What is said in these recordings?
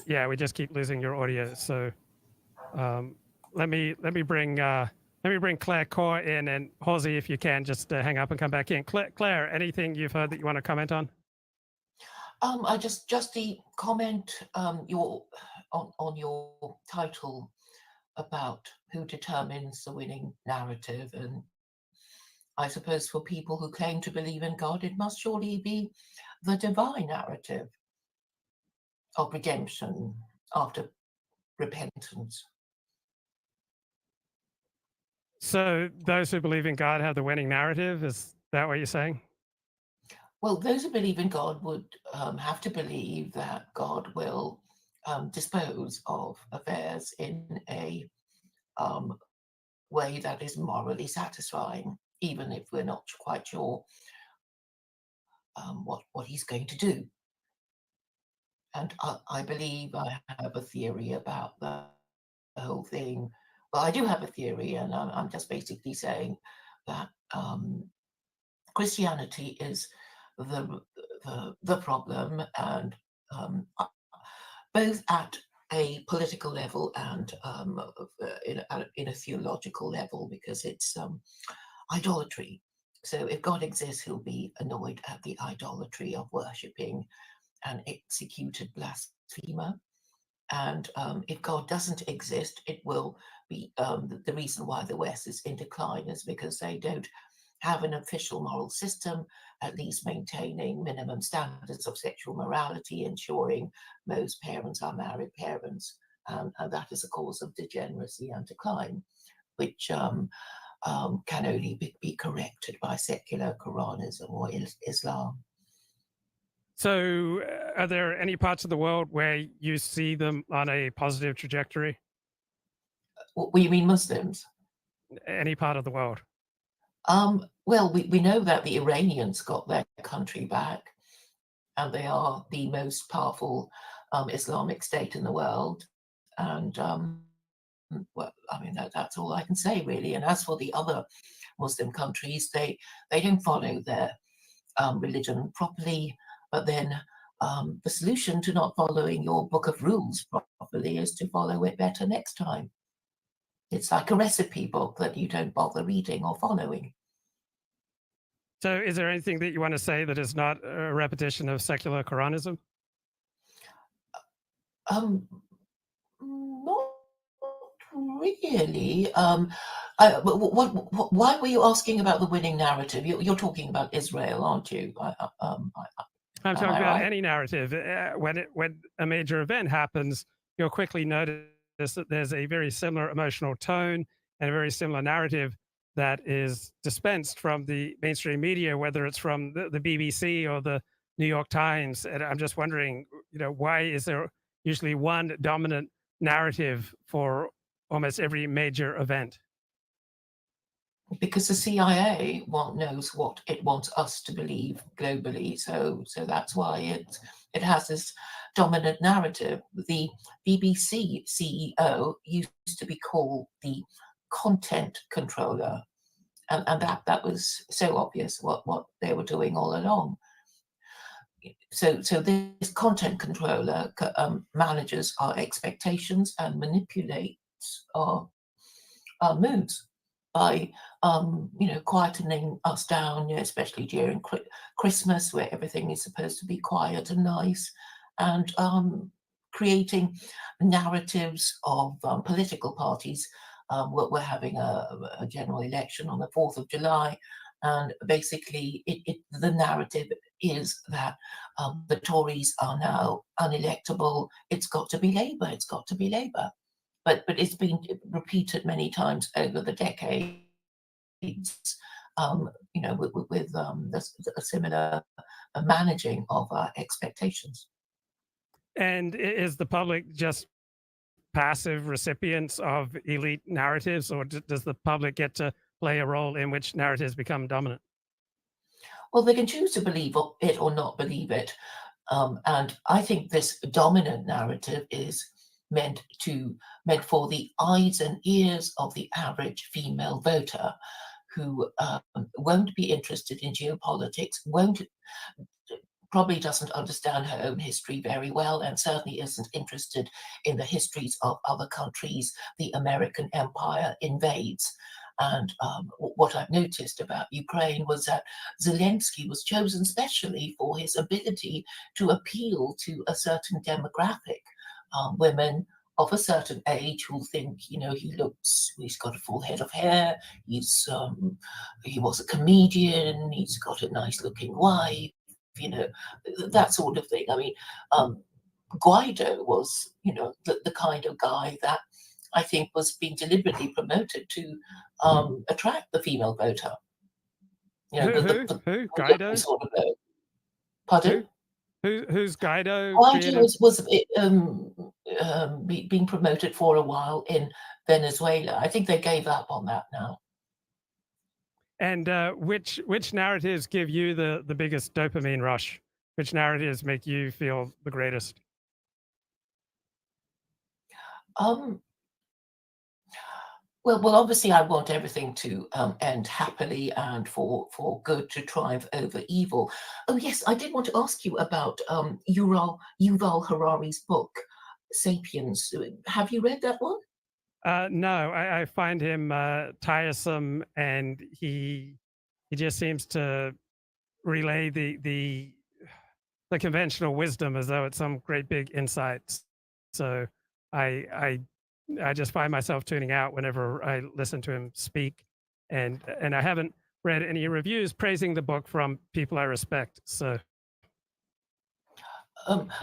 Yeah, we just keep losing your audio. So um, let me bring Claire Khaw in, and Halsey, if you can, just hang up and come back in. Claire, anything you've heard that you want to comment on? I just the comment your on your title about who determines the winning narrative, and I suppose for people who claim to believe in God, it must surely be the divine narrative of redemption after repentance. So those who believe in God have the winning narrative. Is that what you're saying? Well, those who believe in God would have to believe that God will dispose of affairs in a um, way that is morally satisfying, even if we're not quite sure what he's going to do. And I believe I have a theory about the whole thing. Well, I do have a theory, and I'm just basically saying that Christianity is the the problem, and both at a political level and in a theological level, because it's idolatry. So if God exists, he'll be annoyed at the idolatry of worshipping an executed blasphemer. And if God doesn't exist, it will be the reason why the West is in decline is because they don't have an official moral system, at least maintaining minimum standards of sexual morality, ensuring most parents are married parents. And that is a cause of degeneracy and decline, which can only be corrected by secular Quranism or Islam. So, are there any parts of the world where you see them on a positive trajectory? What you mean Muslims? Any part of the world? Well, we know that the Iranians got their country back, and they are the most powerful Islamic state in the world. And well, I mean that's all I can say really. And as for the other Muslim countries, they don't follow their religion properly. But then the solution to not following your book of rules properly is to follow it better next time. It's like a recipe book that you don't bother reading or following. So, is there anything that you want to say that is not a repetition of secular Quranism? Um, Not really. Why were you asking about the winning narrative? You're talking about Israel, aren't you? I'm Am talking I about right? any narrative. When a major event happens, you'll quickly notice that there's a very similar emotional tone and a very similar narrative that is dispensed from the mainstream media, whether it's from the BBC or the New York Times. And I'm just wondering, why is there usually one dominant narrative for almost every major event? Because the CIA knows what it wants us to believe globally, so that's why it has this dominant narrative. The BBC CEO used to be called the content controller, and that was so obvious what they were doing all along. So this content controller manages our expectations and manipulates our moods by quietening us down, especially during Christmas, where everything is supposed to be quiet and nice, and creating narratives of political parties. We're having a general election on the 4th of July, and basically the narrative is that the Tories are now unelectable. It's got to be Labour. It's got to be Labour. But it's been repeated many times over the decades, with a similar managing of our expectations. And is the public just passive recipients of elite narratives, or does the public get to play a role in which narratives become dominant? Well, they can choose to believe it or not believe it. And I think this dominant narrative is meant for the eyes and ears of the average female voter who won't be interested in geopolitics, won't probably doesn't understand her own history very well, and certainly isn't interested in the histories of other countries the American empire invades. And what I've noticed about Ukraine was that Zelensky was chosen specially for his ability to appeal to a certain demographic, women of a certain age who think, he's got a full head of hair, he was a comedian, he's got a nice looking wife, you know, that sort of thing. I mean, Guaido was, the kind of guy that I think was being deliberately promoted to attract the female voter. Who? The Guido? sort of vote. Pardon? Who? Who's Guido Guaido created? was being promoted for a while in Venezuela. I think they gave up on that now. And which narratives give you the biggest dopamine rush? Which narratives make you feel the greatest? Um, well, obviously, I want everything to end happily and for good to triumph over evil. Oh yes, I did want to ask you about Yuval Harari's book, *Sapiens*. Have you read that one? No, I find him tiresome, and he just seems to relay the conventional wisdom as though it's some great big insight. So I I I just find myself tuning out whenever I listen to him speak, and I haven't read any reviews praising the book from people I respect. So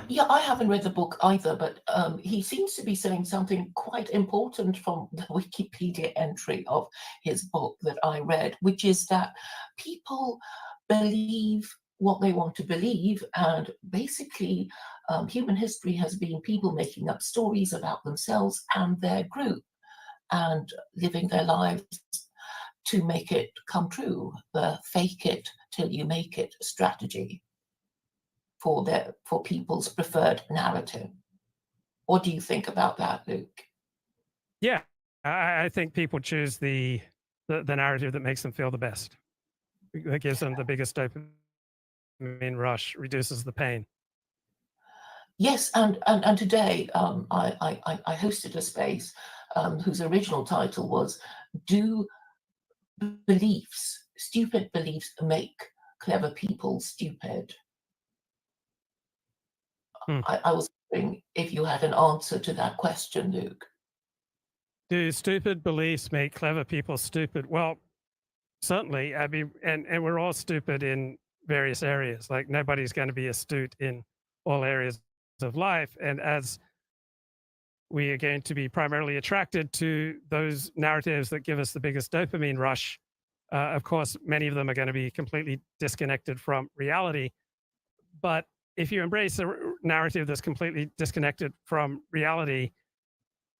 Yeah, I haven't read the book either, but he seems to be saying something quite important from the Wikipedia entry of his book that I read, which is that people believe what they want to believe, and basically, human history has been people making up stories about themselves and their group and living their lives to make it come true, the fake it till you make it strategy for people's preferred narrative. What do you think about that, Luke? yeah, I think people choose the narrative that makes them feel the best, that gives them the biggest dopamine rush, reduces the pain. Yes, and today I hosted a space whose original title was "Do Stupid Beliefs Make Clever People Stupid?" Hmm. I was wondering if you had an answer to that question, Luke. Do stupid beliefs make clever people stupid? Well, certainly. I mean, and we're all stupid in various areas. Like nobody's going to be astute in all areas of life. And as we are going to be primarily attracted to those narratives that give us the biggest dopamine rush, of course, many of them are going to be completely disconnected from reality. But if you embrace a narrative that's completely disconnected from reality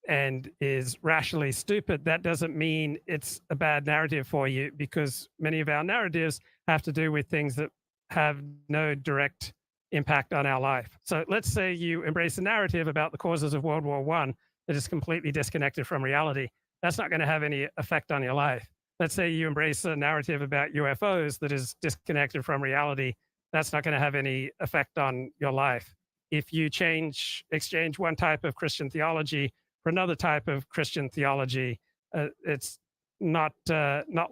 and is rationally stupid, that doesn't mean it's a bad narrative for you, because many of our narratives have to do with things that have no direct impact on our life. So let's say you embrace a narrative about the causes of World War I that is completely disconnected from reality. That's not going to have any effect on your life. Let's say you embrace a narrative about UFOs that is disconnected from reality. That's not going to have any effect on your life. If you exchange one type of Christian theology for another type of Christian theology, it's not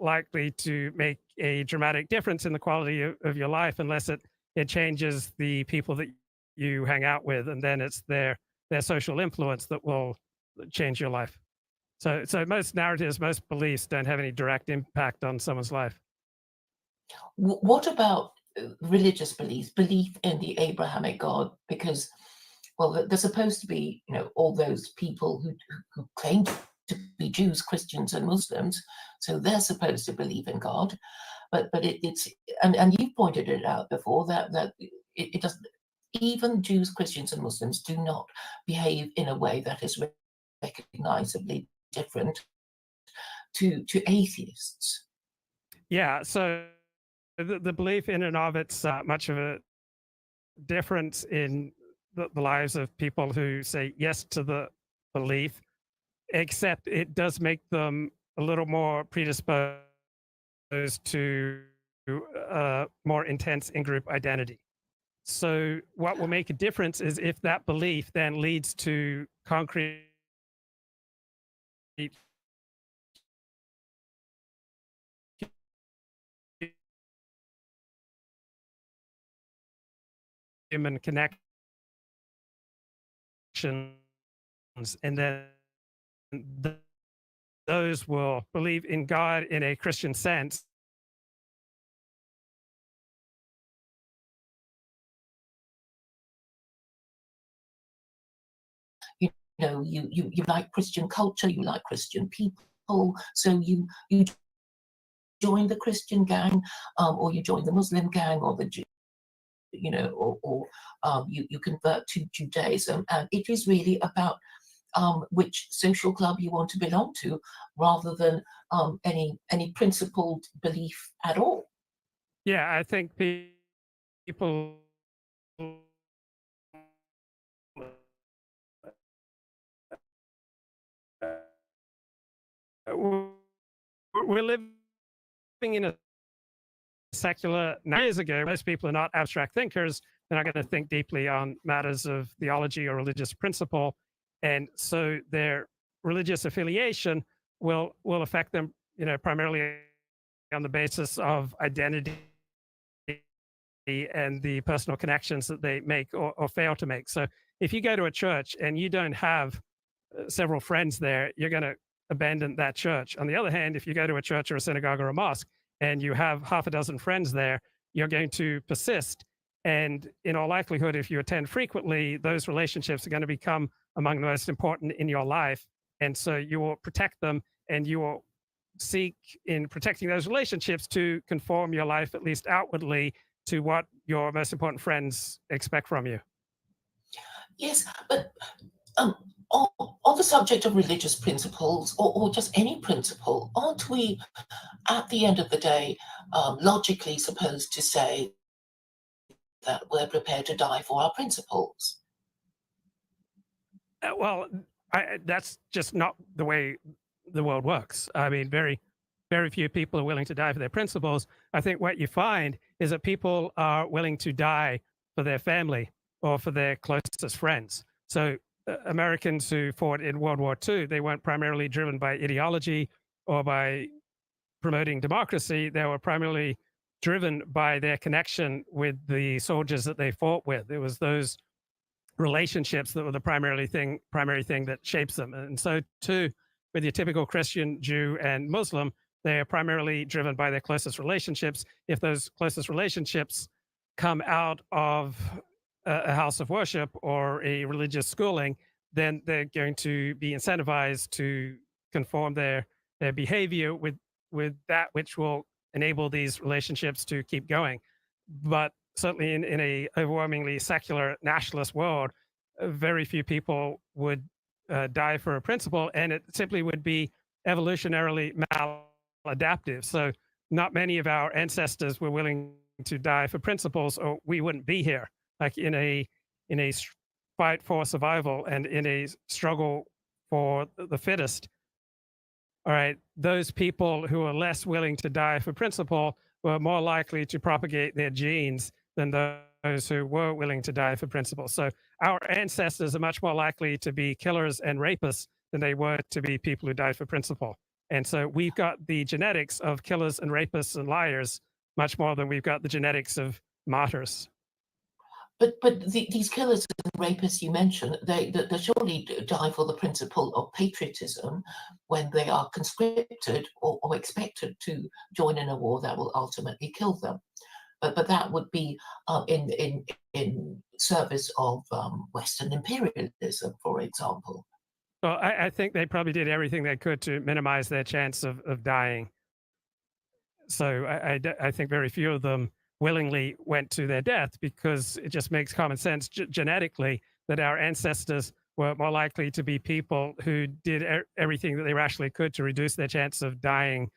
likely to make a dramatic difference in the quality of your life unless it changes the people that you hang out with, and then it's their social influence that will change your life. So most narratives, most beliefs don't have any direct impact on someone's life. What about religious beliefs, belief in the Abrahamic God? Because, well, they're supposed to be, all those people who claim to be Jews, Christians, and Muslims, so they're supposed to believe in God. But it's and you pointed it out before that it doesn't. Even Jews, Christians, and Muslims do not behave in a way that is recognizably different to atheists. Yeah. So the belief in and of it's much of a difference in the lives of people who say yes to the belief, except it does make them a little more predisposed to more intense in-group identity. So what will make a difference is if that belief then leads to concrete human connections, and then th- those will believe in God in a Christian sense. You know, you like Christian culture, you like Christian people, so you join the Christian gang, or you join the Muslim gang, or the you know, or you convert to Judaism, and it is really about which social club you want to belong to, rather than any principled belief at all. Yeah, I think people we're living in a secular years ago. Most people are not abstract thinkers. They're not going to think deeply on matters of theology or religious principle, and so their religious affiliation will affect them, you know, primarily on the basis of identity and the personal connections that they make or fail to make. So if you go to a church and you don't have several friends there, you're going to abandon that church. On the other hand, if you go to a church or a synagogue or a mosque and you have half a dozen friends there, you're going to persist. And in all likelihood, if you attend frequently, those relationships are going to become among the most important in your life. And so you will protect them, and you will seek, in protecting those relationships, to conform your life, at least outwardly, to what your most important friends expect from you. Yes, but um, on the subject of religious principles, or just any principle, aren't we, at the end of the day, logically supposed to say that we're prepared to die for our principles? Well, that's just not the way the world works. I mean, very few people are willing to die for their principles. I think what you find is that people are willing to die for their family or for their closest friends. So Americans who fought in World War II, they weren't primarily driven by ideology or by promoting democracy. They were primarily driven by their connection with the soldiers that they fought with. It was those relationships that were the primary thing that shapes them. And so too, with your typical Christian, Jew, and Muslim, they are primarily driven by their closest relationships. If those closest relationships come out of a house of worship or a religious schooling, then they're going to be incentivized to conform their behavior with that which will enable these relationships to keep going. But certainly in a overwhelmingly secular nationalist world, very few people would die for a principle, and it simply would be evolutionarily maladaptive. So not many of our ancestors were willing to die for principles, or we wouldn't be here. Like in a fight for survival and in a struggle for the fittest. All right, those people who are less willing to die for principle were more likely to propagate their genes than those who were willing to die for principle. So our ancestors are much more likely to be killers and rapists than they were to be people who died for principle. And so we've got the genetics of killers and rapists and liars much more than we've got the genetics of martyrs. But these killers and rapists you mentioned, they surely die for the principle of patriotism when they are conscripted, or expected to join in a war that will ultimately kill them. But that would be in service of Western imperialism, for example. Well, I think they probably did everything they could to minimize their chance of dying. So I think very few of them willingly went to their death, because it just makes common sense genetically that our ancestors were more likely to be people who did everything that they rationally could to reduce their chance of dying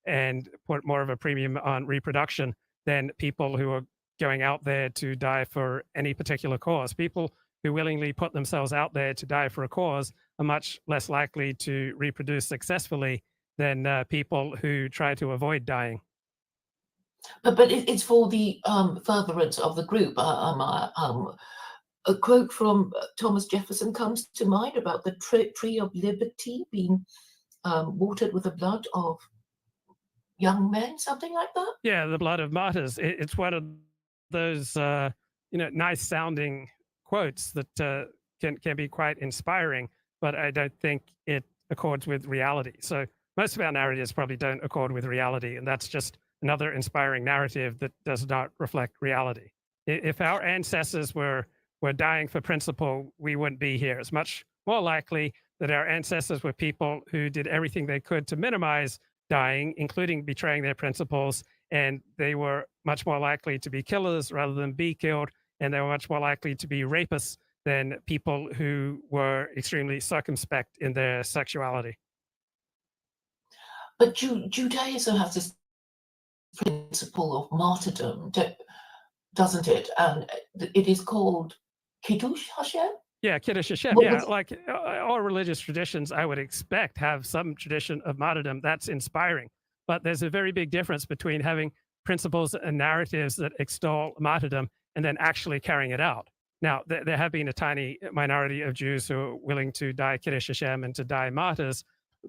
and put more of a premium on reproduction than people who are going out there to die for any particular cause. People who willingly put themselves out there to die for a cause are much less likely to reproduce successfully than people who try to avoid dying. but it's for the furtherance of the group. A quote from Thomas Jefferson comes to mind about the tree of liberty being watered with the blood of young men, something like that. Yeah, the blood of martyrs. It's one of those nice sounding quotes that can be quite inspiring, but I don't think it accords with reality. So most of our narratives probably don't accord with reality, and that's just another inspiring narrative that does not reflect reality. If our ancestors were dying for principle, we wouldn't be here. It's much more likely that our ancestors were people who did everything they could to minimize dying, including betraying their principles, and they were much more likely to be killers rather than be killed, and they were much more likely to be rapists than people who were extremely circumspect in their sexuality. But Judaism has this principle of martyrdom, doesn't it? And it is called Kiddush Hashem. Yeah, Kiddush Hashem. Yeah, like all religious traditions, I would expect have some tradition of martyrdom. That's inspiring. But there's a very big difference between having principles and narratives that extol martyrdom and then actually carrying it out. Now, there have been a tiny minority of Jews who are willing to die Kiddush Hashem and to die martyrs,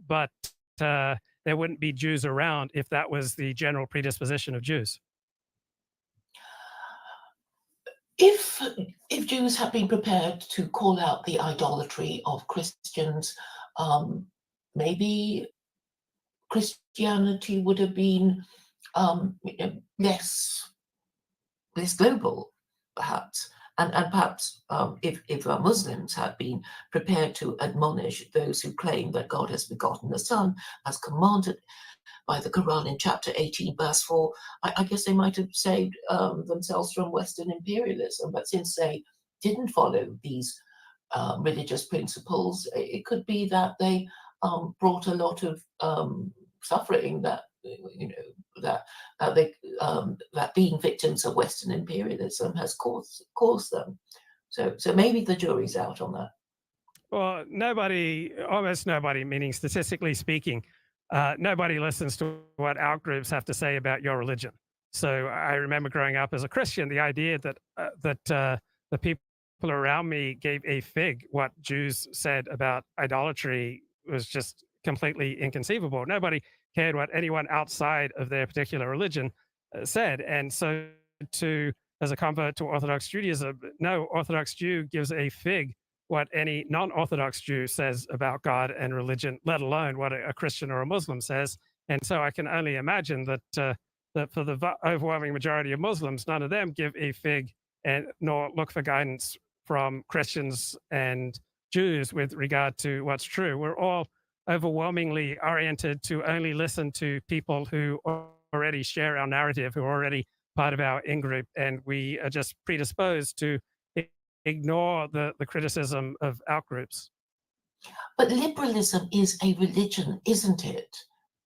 but there wouldn't be Jews around if that was the general predisposition of Jews. If Jews had been prepared to call out the idolatry of Christians, maybe Christianity would have been less global, perhaps. And perhaps if Muslims had been prepared to admonish those who claim that God has begotten the Son, as commanded by the Quran in chapter 18, verse 4, I guess they might have saved themselves from Western imperialism. But since they didn't follow these religious principles, it could be that they brought a lot of suffering that that being victims of Western imperialism has caused them. So maybe the jury's out on that. Well, almost nobody, meaning statistically speaking, nobody listens to what outgroups have to say about your religion. So I remember growing up as a Christian, the idea that the people around me gave a fig what Jews said about idolatry was just completely inconceivable. Nobody cared what anyone outside of their particular religion said. And so as a convert to Orthodox Judaism, no Orthodox Jew gives a fig what any non-Orthodox Jew says about God and religion, let alone what a Christian or a Muslim says. And so I can only imagine that for the overwhelming majority of Muslims, none of them give a fig nor look for guidance from Christians and Jews with regard to what's true. We're all overwhelmingly oriented to only listen to people who already share our narrative, who are already part of our in-group, and we are just predisposed to ignore the criticism of out-groups. But liberalism is a religion, isn't it?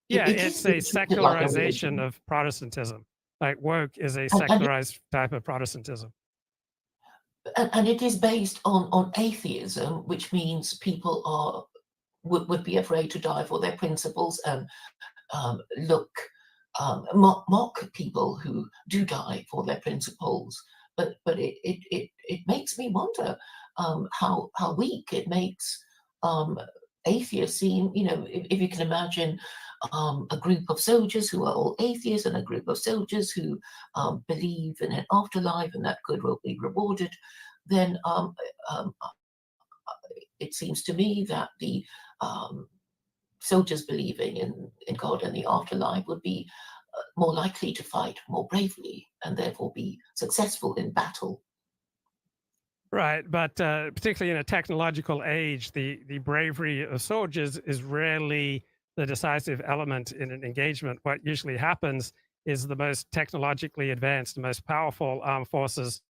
Yeah, it's a secularization of Protestantism. Like woke is a secularized type of Protestantism. And it is based on atheism, which means people would be afraid to die for their principles and mock people who do die for their principles. But it makes me wonder how weak it makes atheists seem. If you can imagine a group of soldiers who are all atheists and a group of soldiers who believe in an afterlife and that good will be rewarded, then it seems to me that the soldiers believing in God and the afterlife would be more likely to fight more bravely and therefore be successful in battle. Right, but particularly in a technological age, the bravery of soldiers is rarely the decisive element in an engagement. What usually happens is the most technologically advanced, the most powerful armed forces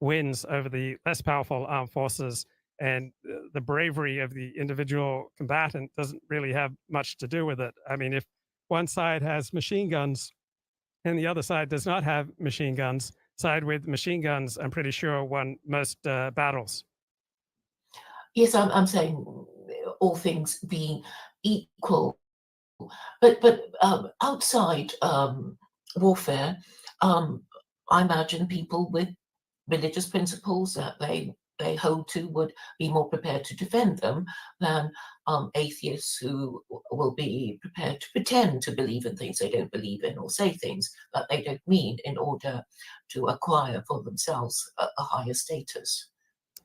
wins over the less powerful armed forces, and the bravery of the individual combatant doesn't really have much to do with it. I mean, if one side has machine guns and the other side does not have machine guns, side with machine guns, I'm pretty sure, won most battles. Yes, I'm saying all things being equal, but outside warfare, I imagine people with religious principles that they hold to would be more prepared to defend them than atheists who will be prepared to pretend to believe in things they don't believe in, or say things that they don't mean, in order to acquire for themselves a higher status.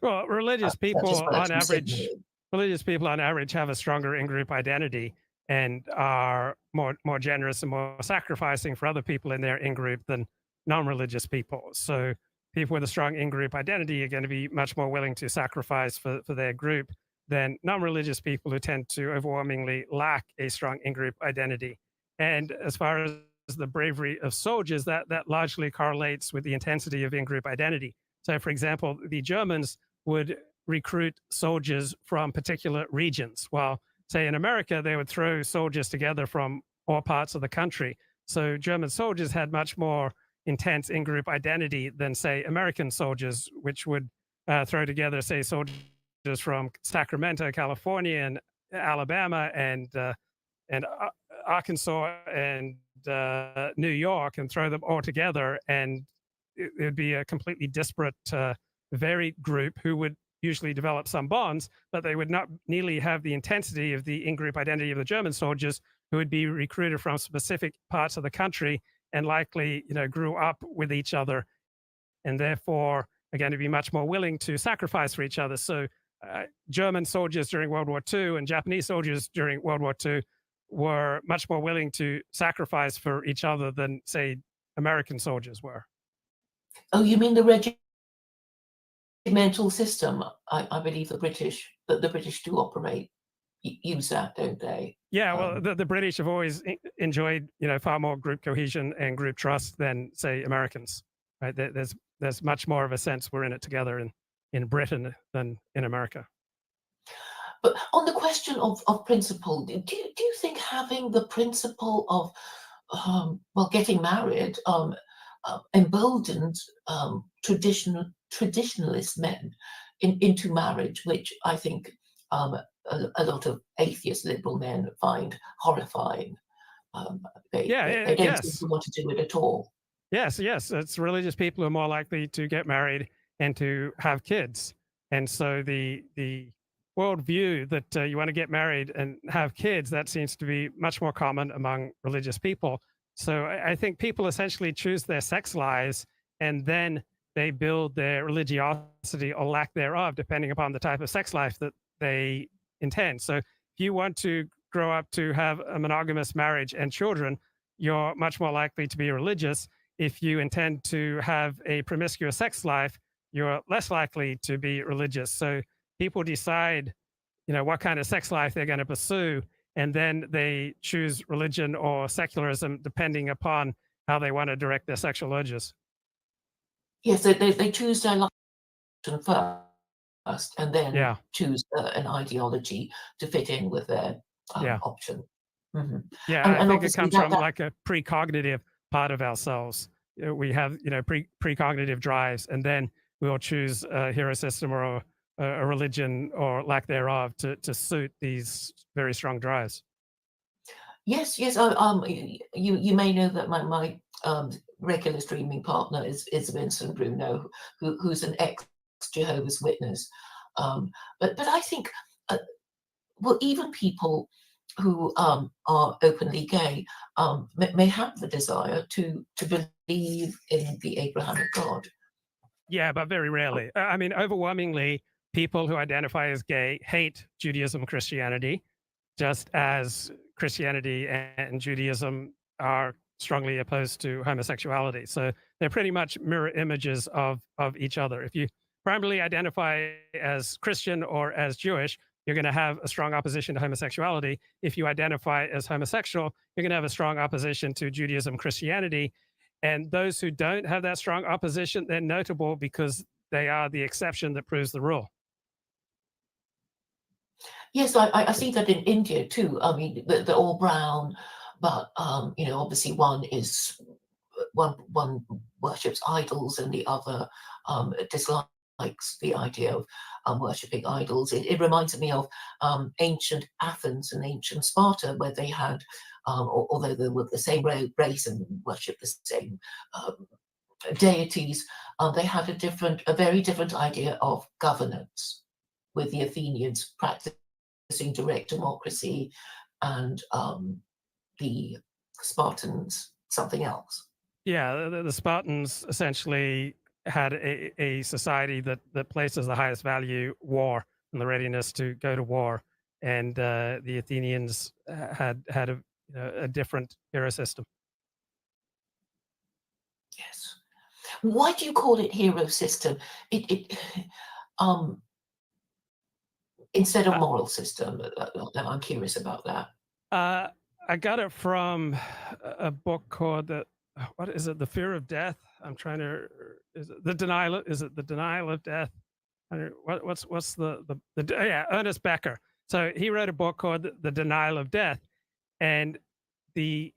Well, That's just what I'm signaling. religious people on average have a stronger in-group identity and are more generous and more sacrificing for other people in their in-group than non-religious people. So people with a strong in-group identity are going to be much more willing to sacrifice for their group than non-religious people who tend to overwhelmingly lack a strong in-group identity. And as far as the bravery of soldiers, that largely correlates with the intensity of in-group identity. So, for example, the Germans would recruit soldiers from particular regions. While, say, in America, they would throw soldiers together from all parts of the country. So German soldiers had much more intense in-group identity than, say, American soldiers, which would throw together, say, soldiers from Sacramento, California, and Alabama, and Arkansas, and New York, and throw them all together, and it would be a completely disparate, varied group who would usually develop some bonds, but they would not nearly have the intensity of the in-group identity of the German soldiers, who would be recruited from specific parts of the country and likely, grew up with each other, and therefore are going to be much more willing to sacrifice for each other. So German soldiers during World War II and Japanese soldiers during World War II were much more willing to sacrifice for each other than, say, American soldiers were. Oh, you mean the regimental system? I believe the British do operate, use that, don't they? Yeah, well, the British have always enjoyed, far more group cohesion and group trust than, say, Americans. Right? There's much more of a sense we're in it together in Britain than in America. But on the question of principle, do you think having the principle of getting married emboldened traditionalist men into marriage, which I think a lot of atheist liberal men find horrifying? They don't seem Yes. to want to do it at all. Yes, yes. It's religious people who are more likely to get married and to have kids. And so the worldview that you want to get married and have kids, that seems to be much more common among religious people. So I think people essentially choose their sex lives, and then they build their religiosity or lack thereof, depending upon the type of sex life that they intend. So if you want to grow up to have a monogamous marriage and children, you're much more likely to be religious. If you intend to have a promiscuous sex life, you're less likely to be religious. So people decide, what kind of sex life they're going to pursue, and then they choose religion or secularism depending upon how they want to direct their sexual urges. Yes, they choose their life first, and then Yeah, choose an ideology to fit in with their yeah, option. Hmm. yeah. I And think it obviously comes from that like a precognitive part of ourselves. We have, precognitive drives, and then we'll choose a hero system or a religion or lack thereof to suit these very strong drives. yes, yes. You may know that my regular streaming partner is Vincent Bruno, who's an ex Jehovah's Witness. But I think, well, even people who are openly gay may have the desire to believe in the Abrahamic God. Yeah, but very rarely. I mean, overwhelmingly, people who identify as gay hate Judaism, Christianity, just as Christianity and Judaism are strongly opposed to homosexuality. So they're pretty much mirror images of each other. If you primarily identify as Christian or as Jewish, you're going to have a strong opposition to homosexuality. If you identify as homosexual, you're going to have a strong opposition to Judaism, Christianity. And those who don't have that strong opposition, they're notable because they are the exception that proves the rule. Yes, I see that in India too. I mean, they're all brown, but obviously one worships idols and the other dislikes likes the idea of worshipping idols. It reminds me of ancient Athens and ancient Sparta, where they had, although they were the same race and worshipped the same deities, they had a very different idea of governance, with the Athenians practicing direct democracy and the Spartans something else. Yeah, the Spartans essentially had a society that places the highest value war and the readiness to go to war, and the Athenians had a different hero system. Yes. Why do you call it hero system? It um instead of Uh, moral system? I'm curious about that. uh, I got it from a book called what is it? The Fear of Death. I'm trying to. Is it the denial? Is it the denial of death? I don't, what's the yeah, Ernest Becker. So he wrote a book called The Denial of Death, and the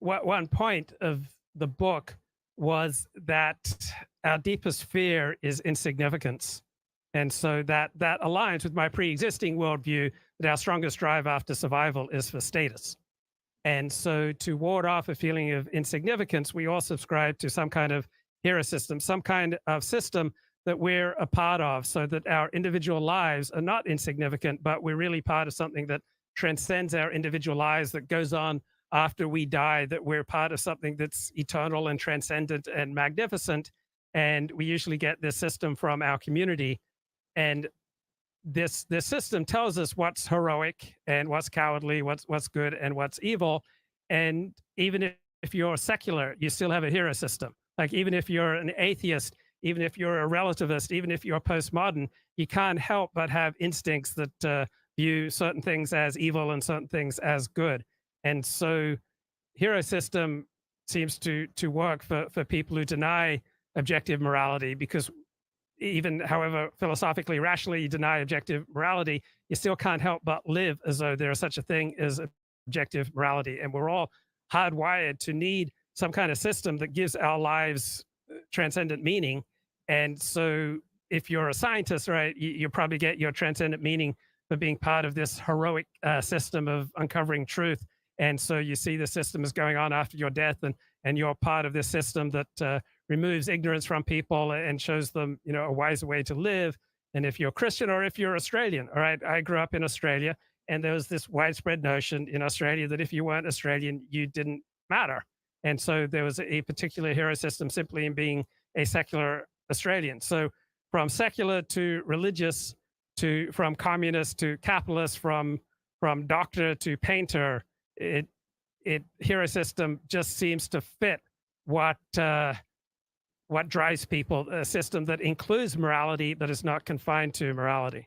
one point of the book was that our deepest fear is insignificance. And so that aligns with my pre-existing worldview that our strongest drive after survival is for status. And so to ward off a feeling of insignificance, we all subscribe to some kind of hero system, some kind of system that we're a part of, so that our individual lives are not insignificant, but we're really part of something that transcends our individual lives, that goes on after we die, that we're part of something that's eternal and transcendent and magnificent. And we usually get this system from our community. And this system tells us what's heroic and what's cowardly, what's good and what's evil. And even if you're secular, you still have a hero system. Like even if you're an atheist, even if you're a relativist, even if you're postmodern, you can't help but have instincts that view certain things as evil and certain things as good. And so hero system seems to work for people who deny objective morality, because even however philosophically, rationally you deny objective morality, you still can't help but live as though there is such a thing as objective morality. And we're all hardwired to need some kind of system that gives our lives transcendent meaning. And so if you're a scientist, right, you probably get your transcendent meaning for being part of this heroic system of uncovering truth. And so you see the system is going on after your death, and you're part of this system that removes ignorance from people and shows them, a wiser way to live. And if you're Christian or if you're Australian, all right, I grew up in Australia, and there was this widespread notion in Australia that if you weren't Australian, you didn't matter. And so there was a particular hero system simply in being a secular Australian. So from secular to religious, from communist to capitalist, from doctor to painter, hero system just seems to fit what drives people, a system that includes morality but is not confined to morality.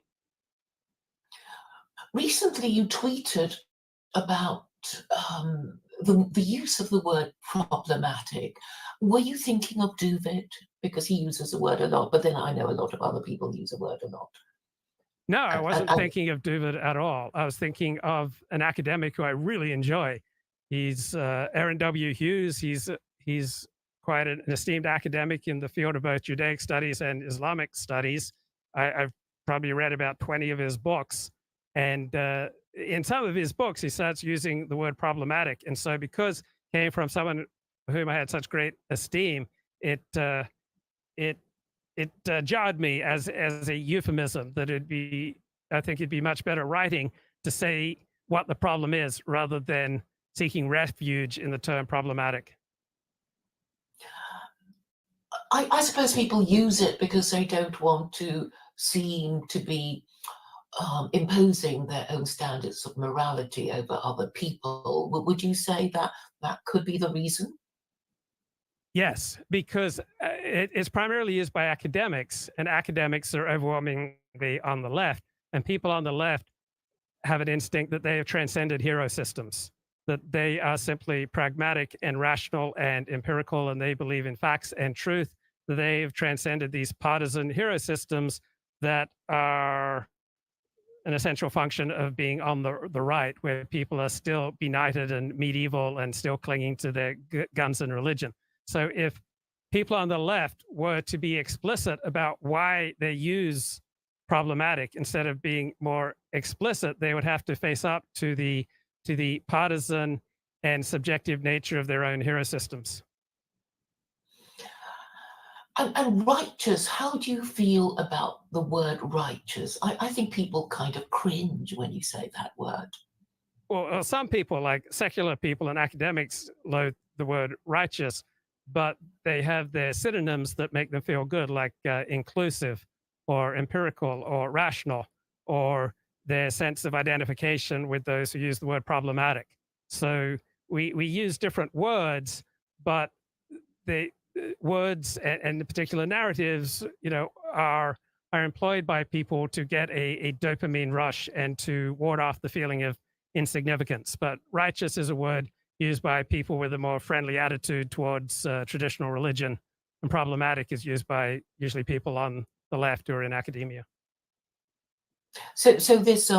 Recently, you tweeted about the use of the word problematic. Were you thinking of Duvid? Because he uses the word a lot, but then I know a lot of other people use the word a lot. No, I wasn't thinking of Duvid at all. I was thinking of an academic who I really enjoy. He's Aaron W. Hughes. He's quite an esteemed academic in the field of both Judaic studies and Islamic studies. I've probably read about 20 of his books. And in some of his books, he starts using the word problematic. And so because it came from someone for whom I had such great esteem, it jarred me as a euphemism, that I think it'd be much better writing to say what the problem is rather than seeking refuge in the term problematic. I suppose people use it because they don't want to seem to be imposing their own standards of morality over other people. Would you say that that could be the reason? Yes, because it's primarily used by academics, and academics are overwhelmingly on the left, and people on the left have an instinct that they have transcended hero systems, that they are simply pragmatic and rational and empirical, and they believe in facts and truth, that they have transcended these partisan hero systems that are an essential function of being on the right, where people are still benighted and medieval and still clinging to their guns and religion. So if people on the left were to be explicit about why they use problematic instead of being more explicit, they would have to face up to the partisan and subjective nature of their own hero systems. And righteous, how do you feel about the word righteous? I think people kind of cringe when you say that word. Well, some people, like secular people and academics, loathe the word righteous, but they have their synonyms that make them feel good, like inclusive or empirical or rational, or their sense of identification with those who use the word problematic. So we use different words, but the words and the particular narratives, are employed by people to get a dopamine rush and to ward off the feeling of insignificance. But righteous is a word used by people with a more friendly attitude towards traditional religion, and problematic is used by usually people on the left or in academia. So this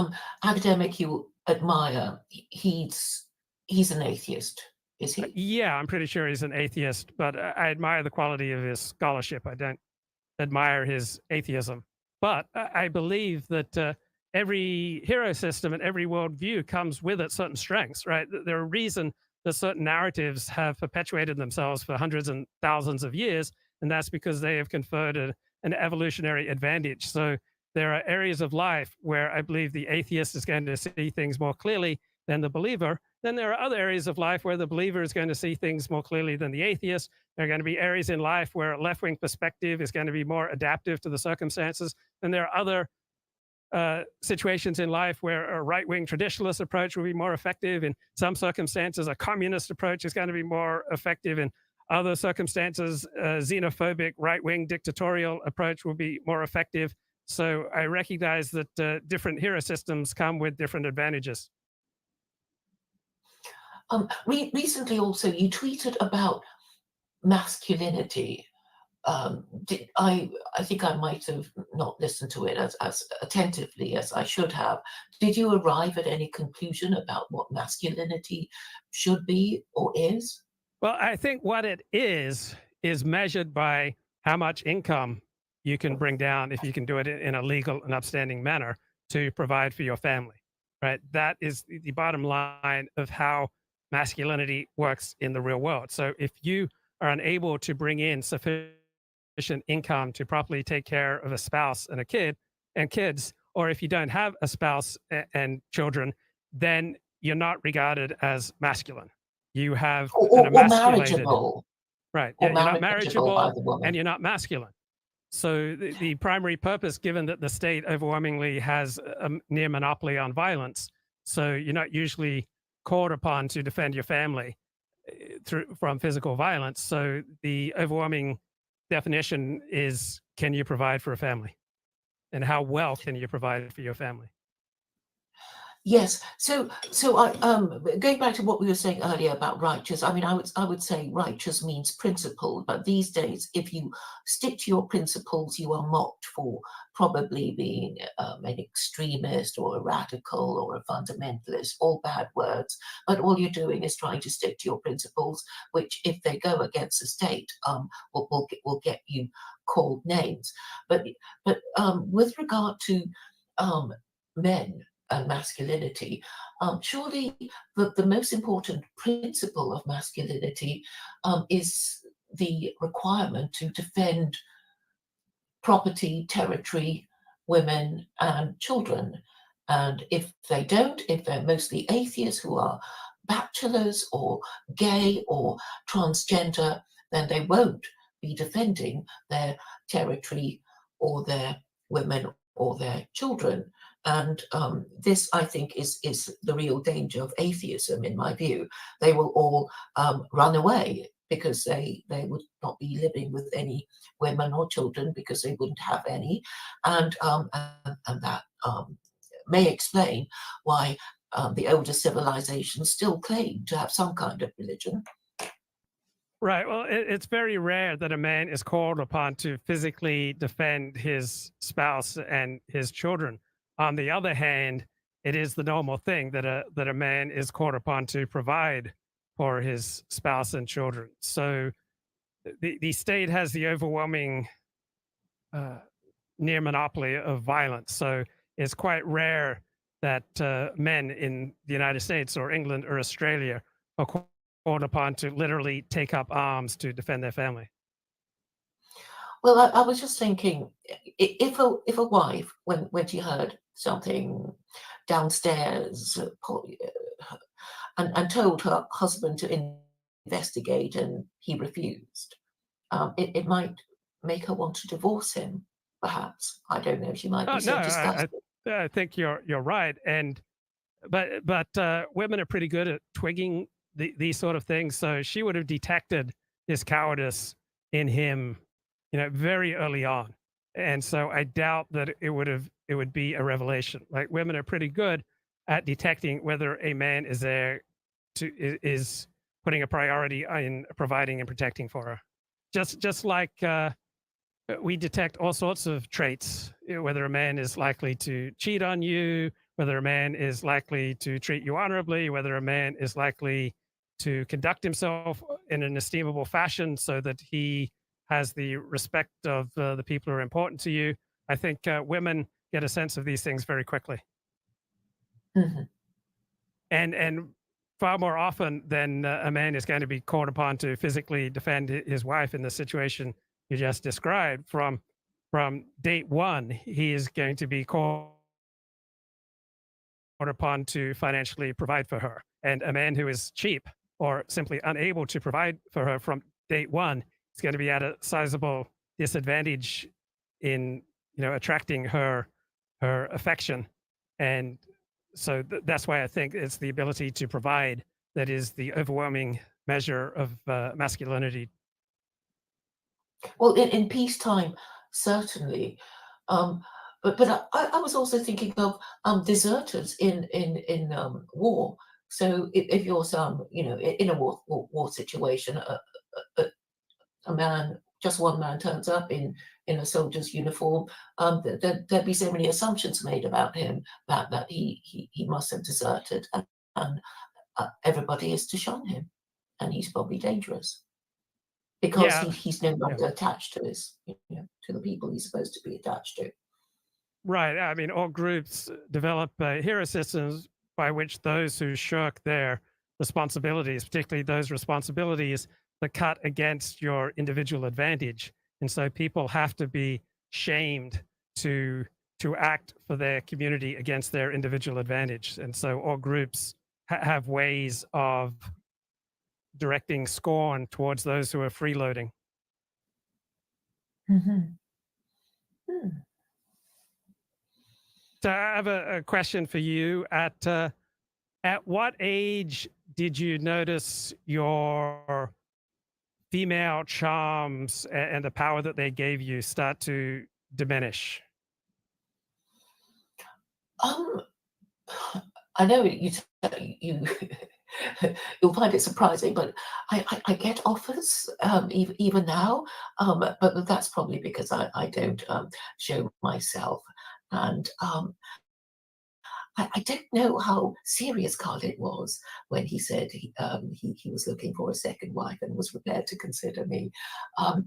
academic you admire, he's an atheist, is he? Yeah, I'm pretty sure he's an atheist, but I admire the quality of his scholarship. I don't admire his atheism. But I believe that every hero system and every worldview comes with its certain strengths, right? There are reason that certain narratives have perpetuated themselves for hundreds and thousands of years, and that's because they have conferred an evolutionary advantage. So there are areas of life where I believe the atheist is going to see things more clearly than the believer. Then there are other areas of life where the believer is going to see things more clearly than the atheist. There are going to be areas in life where a left wing perspective is going to be more adaptive to the circumstances. And there are other situations in life where a right wing traditionalist approach will be more effective. In some circumstances, a communist approach is going to be more effective. In other circumstances, a xenophobic right wing dictatorial approach will be more effective. So I recognize that different hero systems come with different advantages. Recently, also, you tweeted about masculinity. I think I might have not listened to it as attentively as I should have. Did you arrive at any conclusion about what masculinity should be or is? Well, I think what it is measured by how much income you can bring down if you can do it in a legal and upstanding manner to provide for your family, right? That is the bottom line of how masculinity works in the real world. So if you are unable to bring in sufficient income to properly take care of a spouse and a kid and kids, or if you don't have a spouse and children, then you're not regarded as masculine. You have an Or emasculated, marriageable, right? or Yeah, you're not marriageable by marriageable the and woman. you're not masculine. So the primary purpose, given that the state overwhelmingly has a near monopoly on violence, so you're not usually called upon to defend your family from physical violence. So the overwhelming definition is, can you provide for a family, and how well can you provide for your family? Yes. So I going back to what we were saying earlier about righteous, I mean, I would say righteous means principled, but these days, if you stick to your principles, you are mocked for probably being an extremist or a radical or a fundamentalist, all bad words. But all you're doing is trying to stick to your principles, which, if they go against the state, will get you called names. But with regard to men and masculinity, surely the most important principle of masculinity is the requirement to defend property, territory, women, and children. And if they don't, if they're mostly atheists who are bachelors or gay or transgender, then they won't be defending their territory or their women or their children. And this, I think, is the real danger of atheism, in my view. They will all run away because they would not be living with any women or children because they wouldn't have any, and that may explain why the older civilizations still claim to have some kind of religion. Right. Well, it's very rare that a man is called upon to physically defend his spouse and his children. On the other hand, it is the normal thing that a man is called upon to provide for his spouse and children. So the state has the overwhelming uh, near monopoly of violence. So it's quite rare that men in the United States or England or Australia are called upon to literally take up arms to defend their family. Well, I was just thinking, if a wife, when she heard something downstairs, and told her husband to investigate, and he refused, it might make her want to divorce him. Perhaps, I don't know. She might Oh be no, so disgusted. I think you're right, and but women are pretty good at twigging these sort of things. So she would have detected his cowardice in him, very early on, and so I doubt that it would be a revelation. Like women are pretty good at detecting whether a man is there is putting a priority in providing and protecting for her. Just like we detect all sorts of traits, whether a man is likely to cheat on you, whether a man is likely to treat you honorably, whether a man is likely to conduct himself in an esteemable fashion so that he has the respect of the people who are important to you. I think women get a sense of these things very quickly, Mhm. and far more often than a man is going to be called upon to physically defend his wife in the situation you just described. From date one, he is going to be called upon to financially provide for her. And a man who is cheap or simply unable to provide for her from date one is going to be at a sizable disadvantage in attracting her affection. And so that's why I think it's the ability to provide that is the overwhelming measure of masculinity. Well, in peacetime, certainly. Um, but I was also thinking of deserters in war. So if you're in a war situation, a, a man, just one man turns up in a soldier's uniform, there'd be so many assumptions made about him that he must have deserted, and everybody is to shun him, and he's probably dangerous because Yeah, he's no yeah. longer attached to to the people he's supposed to be attached to. Right. I mean, all groups develop hero systems by which those who shirk their responsibilities, particularly those responsibilities that cut against your individual advantage, and so people have to be shamed to to act for their community against their individual advantage, and so all groups have ways of directing scorn towards those who are freeloading. Mhm. Hmm. So I have a question for you. At what age did you notice your female charms and the power that they gave you start to diminish? Um, I know you you'll find it surprising, but I get offers even now, but that's probably because I don't show myself, and I don't know how serious Khalid was when he said he was looking for a second wife and was prepared to consider me. Um,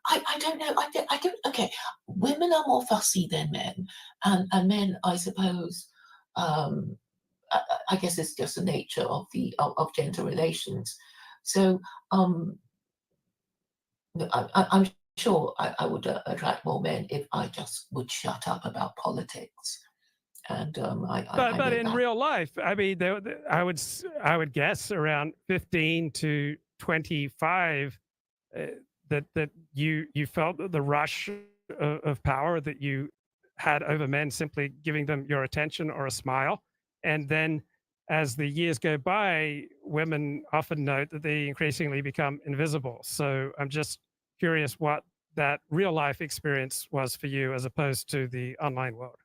I don't know. I don't. Okay, women are more fussy than men, and men, I suppose. Um, I guess it's just the nature of of gender relations. So um, I'm sure I would attract more men if I just would shut up about politics. And I But know in that. real life, I mean, I would guess around 15 to 25 uh, that you felt the rush of power that you had over men simply giving them your attention or a smile, and then as the years go by, women often note that they increasingly become invisible. So I'm just curious what that real life experience was for you as opposed to the online world.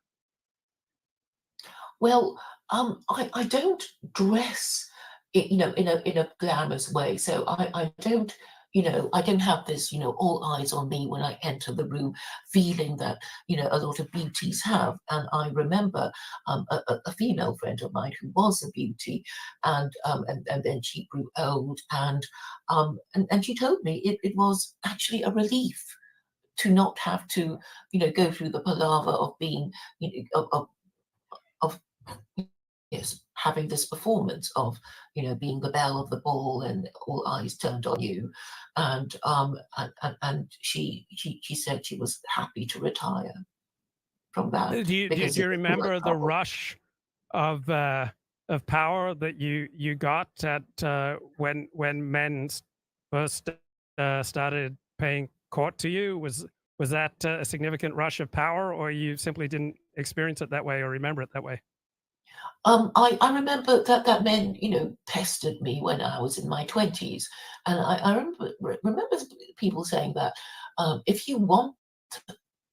Well, I don't dress, in a glamorous way. So I don't I don't have this, all eyes on me when I enter the room, feeling that, a lot of beauties have. And I remember a female friend of mine who was a beauty, and then she grew old, and she told me it was actually a relief to not have to, go through the palaver of being, of yes, having this performance of, being the belle of the ball and all eyes turned on you. And she said she was happy to retire from that Do you because it remember was the rush of power that you got at when men first started paying court to you? Was that a significant rush of power, or you simply didn't experience it that way or remember it that way? I remember that men, pestered me when I was in my 20s. And I remember people saying that if you want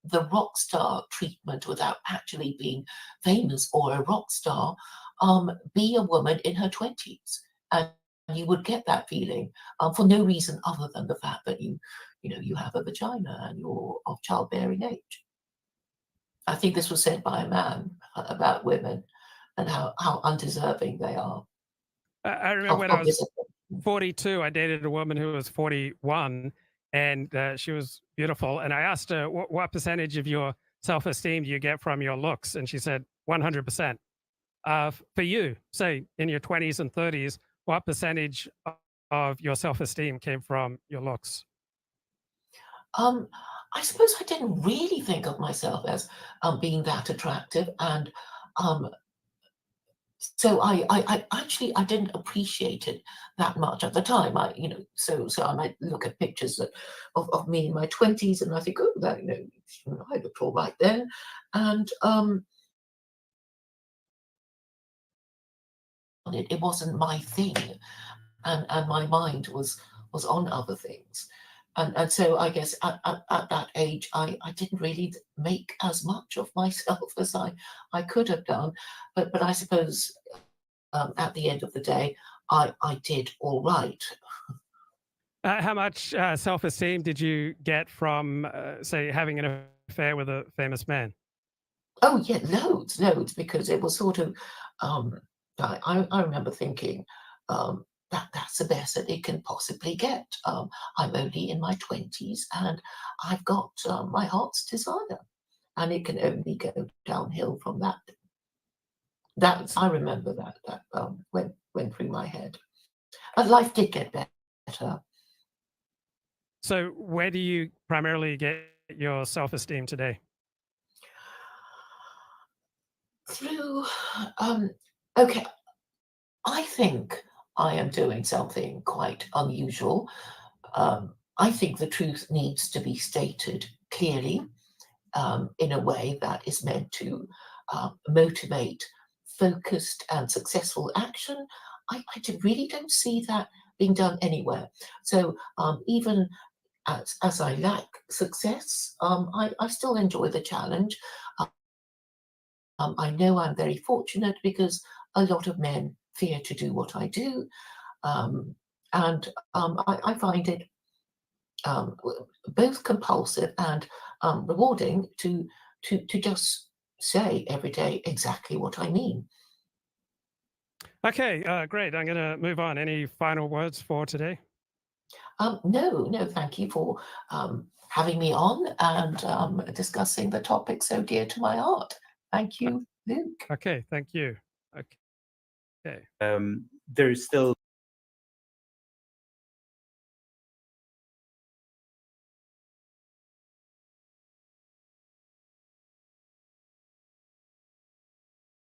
the rock star treatment without actually being famous or a rock star, be a woman in her 20s. And you would get that feeling for no reason other than the fact that you have a vagina and you're of childbearing age. I think this was said by a man about women and how undeserving they are I remember when I of was this attention. 42, I dated a woman who was 41, and she was beautiful. And I asked her, what percentage of your self-esteem do you get from your looks? And she said, 100%. For you, say in your 20s and 30s, what percentage of your self-esteem came from your looks? Um, I suppose I didn't really think of myself as being that attractive, and um, so I actually I didn't appreciate it that much at the time. So I might look at pictures of me in my 20s, and I think, oh, that I looked all right then, and it wasn't my thing, and my mind was on other things. And so I guess at that age, I didn't really make as much of myself as I could have done. But I suppose at the end of the day, I did all right. How much self-esteem did you get from, say, having an affair with a famous man? Oh yeah, loads, because it was sort of, um, I remember thinking, that's the best that it can possibly get. I'm only in my 20s and I've got my heart's desire, and it can only go downhill from that. That I remember that went through my head. But life did get better So where do you primarily get your self-esteem today? through. Um, okay, I think I am doing something quite unusual. I think the truth needs to be stated clearly in a way that is meant to motivate focused and successful action. Really don't see that being done anywhere. So even as I lack success, I still enjoy the challenge. I know I'm very fortunate because a lot of men fear to do what I do. Um, and I find it both compulsive and rewarding to just say every day exactly what I mean. Okay, great. I'm going to move on. Any final words for today? No, thank you for having me on and discussing the topic so dear to my heart. Thank you, Luke. Okay, thank you. Okay. There's still